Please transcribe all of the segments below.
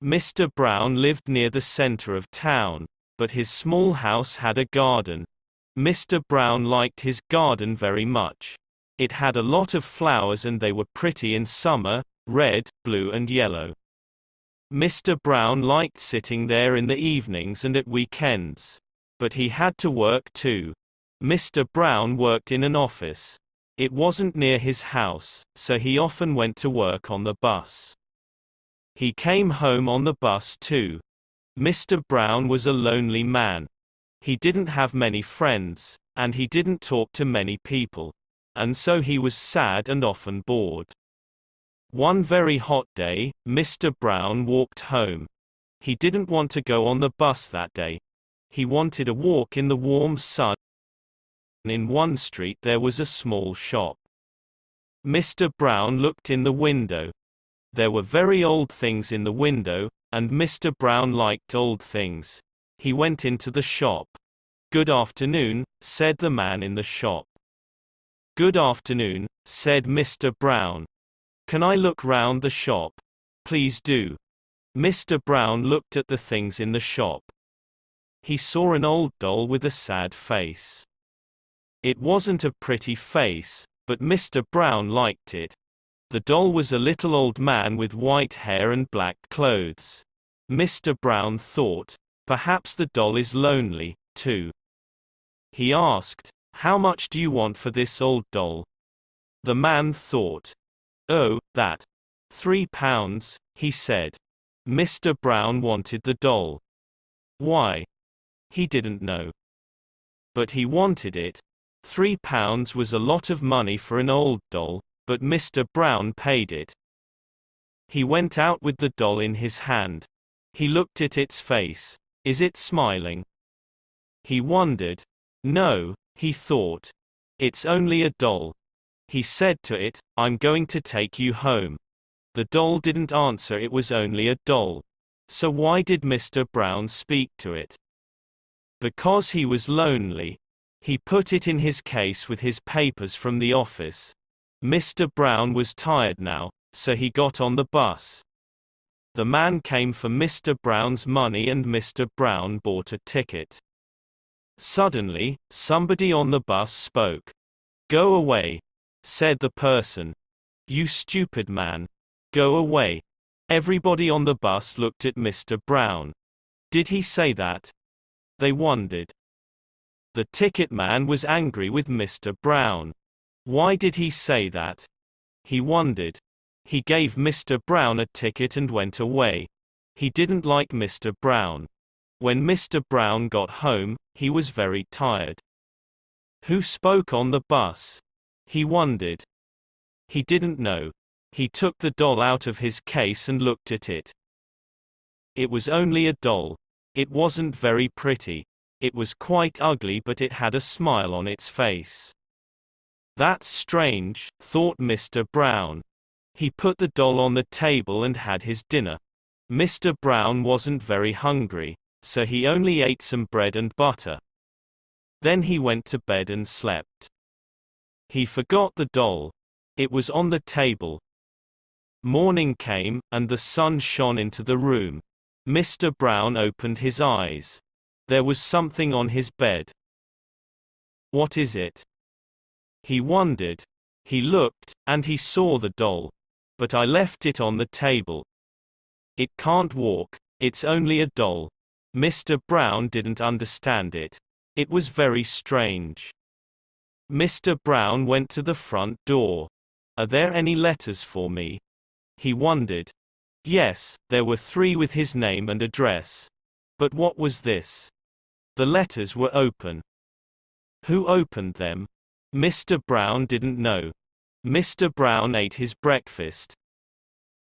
Mr. Brown lived near the center of town, but his small house had a garden. Mr. Brown liked his garden very much. It had a lot of flowers and they were pretty in summer, red, blue and yellow. Mr. Brown liked sitting there in the evenings and at weekends. But he had to work too. Mr. Brown worked in an office. It wasn't near his house, so he often went to work on the bus. He came home on the bus too. Mr. Brown was a lonely man. He didn't have many friends, and he didn't talk to many people. And so he was sad and often bored. One very hot day, Mr. Brown walked home. He didn't want to go on the bus that day. He wanted a walk in the warm sun. In one street there was a small shop. Mr. Brown looked in the window. There were very old things in the window, and Mr. Brown liked old things. He went into the shop. "Good afternoon," said the man in the shop. "Good afternoon," said Mr. Brown. "Can I look round the shop?" "Please do." Mr. Brown looked at the things in the shop. He saw an old doll with a sad face. It wasn't a pretty face, but Mr. Brown liked it. The doll was a little old man with white hair and black clothes. Mr. Brown thought, perhaps the doll is lonely, too. He asked, "How much do you want for this old doll?" The man thought, "Oh, that. £3, he said. Mr. Brown wanted the doll. Why? He didn't know. But he wanted it. £3 was a lot of money for an old doll, but Mr. Brown paid it. He went out with the doll in his hand. He looked at its face. Is it smiling? He wondered. No, he thought. It's only a doll. He said to it, "I'm going to take you home." The doll didn't answer. It was only a doll. So why did Mr. Brown speak to it? Because he was lonely. He put it in his case with his papers from the office. Mr. Brown was tired now, so he got on the bus. The man came for Mr. Brown's money and Mr. Brown bought a ticket. Suddenly, somebody on the bus spoke. "Go away," said the person. "You stupid man. Go away." Everybody on the bus looked at Mr. Brown. Did he say that? They wondered. The ticket man was angry with Mr. Brown. Why did he say that? He wondered. He gave Mr. Brown a ticket and went away. He didn't like Mr. Brown. When Mr. Brown got home, he was very tired. Who spoke on the bus? He wondered. He didn't know. He took the doll out of his case and looked at it. It was only a doll. It wasn't very pretty. It was quite ugly, but it had a smile on its face. That's strange, thought Mr. Brown. He put the doll on the table and had his dinner. Mr. Brown wasn't very hungry, so he only ate some bread and butter. Then he went to bed and slept. He forgot the doll. It was on the table. Morning came, and the sun shone into the room. Mr. Brown opened his eyes. There was something on his bed. What is it? He wondered. He looked, and he saw the doll. But I left it on the table. It can't walk, it's only a doll. Mr. Brown didn't understand it. It was very strange. Mr. Brown went to the front door. Are there any letters for me? He wondered. Yes, there were 3 with his name and address. But what was this? The letters were open. Who opened them? Mr. Brown didn't know. Mr. Brown ate his breakfast.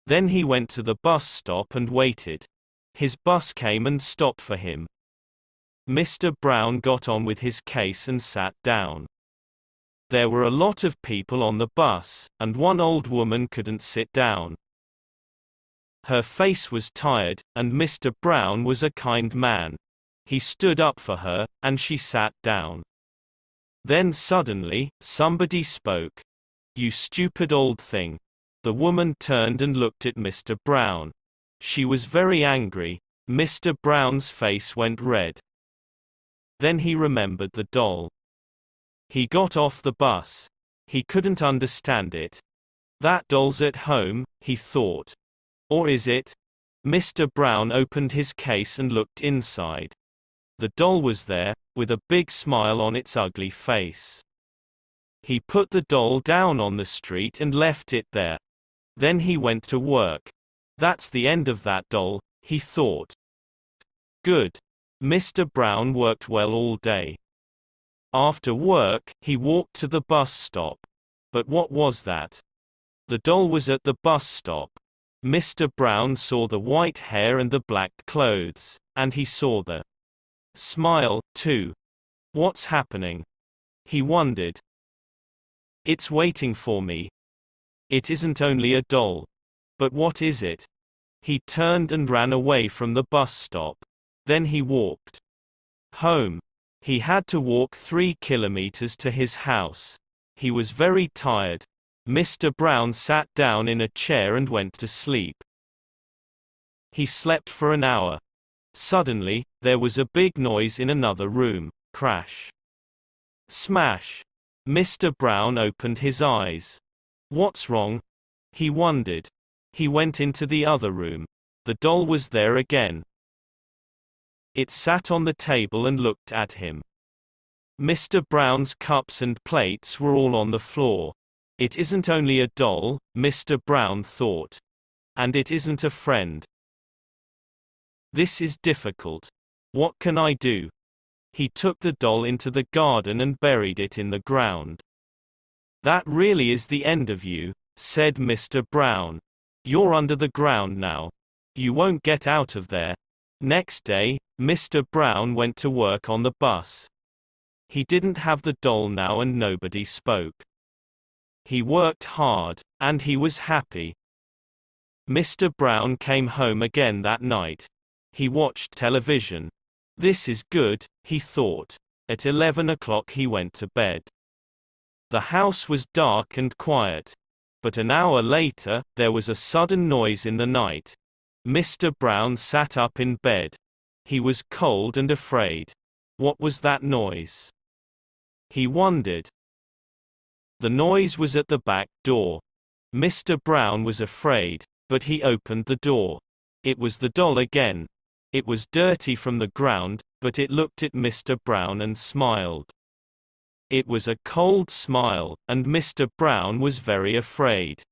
Then he went to the bus stop and waited. His bus came and stopped for him. Mr. Brown got on with his case and sat down. There were a lot of people on the bus, and one old woman couldn't sit down. Her face was tired, and Mr. Brown was a kind man. He stood up for her, and she sat down. Then suddenly, somebody spoke. "You stupid old thing." The woman turned and looked at Mr. Brown. She was very angry. Mr. Brown's face went red. Then he remembered the doll. He got off the bus. He couldn't understand it. That doll's at home, he thought. Or is it? Mr. Brown opened his case and looked inside. The doll was there, with a big smile on its ugly face. He put the doll down on the street and left it there. Then he went to work. That's the end of that doll, he thought. Good. Mr. Brown worked well all day. After work, he walked to the bus stop. But what was that? The doll was at the bus stop. Mr. Brown saw the white hair and the black clothes, and he saw the smile, too. What's happening? He wondered. It's waiting for me. It isn't only a doll. But what is it? He turned and ran away from the bus stop. Then he walked home. He had to walk 3 kilometers to his house. He was very tired. Mr. Brown sat down in a chair and went to sleep. He slept for an hour. Suddenly, there was a big noise in another room. Crash. Smash. Mr. Brown opened his eyes. What's wrong? He wondered. He went into the other room. The doll was there again. It sat on the table and looked at him. Mr. Brown's cups and plates were all on the floor. It isn't only a doll, Mr. Brown thought. And it isn't a friend. This is difficult. What can I do? He took the doll into the garden and buried it in the ground. That really is the end of you, said Mr. Brown. You're under the ground now. You won't get out of there. Next day, Mr. Brown went to work on the bus. He didn't have the doll now and nobody spoke. He worked hard, and he was happy. Mr. Brown came home again that night. He watched television. This is good, he thought. At 11 o'clock he went to bed. The house was dark and quiet. But an hour later, there was a sudden noise in the night. Mr. Brown sat up in bed. He was cold and afraid. What was that noise? He wondered. The noise was at the back door. Mr. Brown was afraid, but he opened the door. It was the doll again. It was dirty from the ground, but it looked at Mr. Brown and smiled. It was a cold smile, and Mr. Brown was very afraid.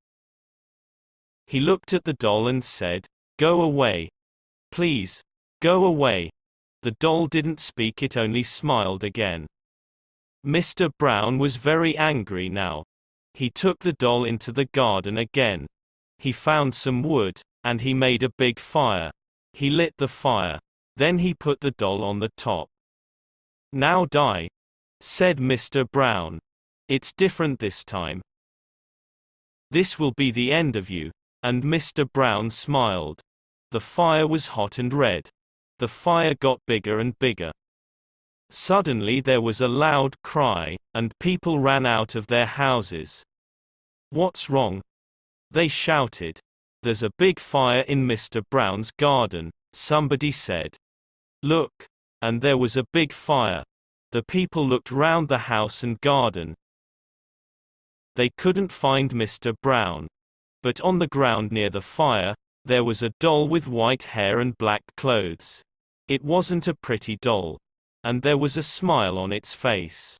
He looked at the doll and said, "Go away. Please, go away." The doll didn't speak, it only smiled again. Mr. Brown was very angry now. He took the doll into the garden again. He found some wood, and he made a big fire. He lit the fire. Then he put the doll on the top. "Now die," said Mr. Brown. "It's different this time. This will be the end of you." And Mr. Brown smiled. The fire was hot and red. The fire got bigger and bigger. Suddenly there was a loud cry, and people ran out of their houses. "What's wrong?" they shouted. "There's a big fire in Mr. Brown's garden," somebody said. "Look." And there was a big fire. The people looked round the house and garden. They couldn't find Mr. Brown. But on the ground near the fire, there was a doll with white hair and black clothes. It wasn't a pretty doll. And there was a smile on its face.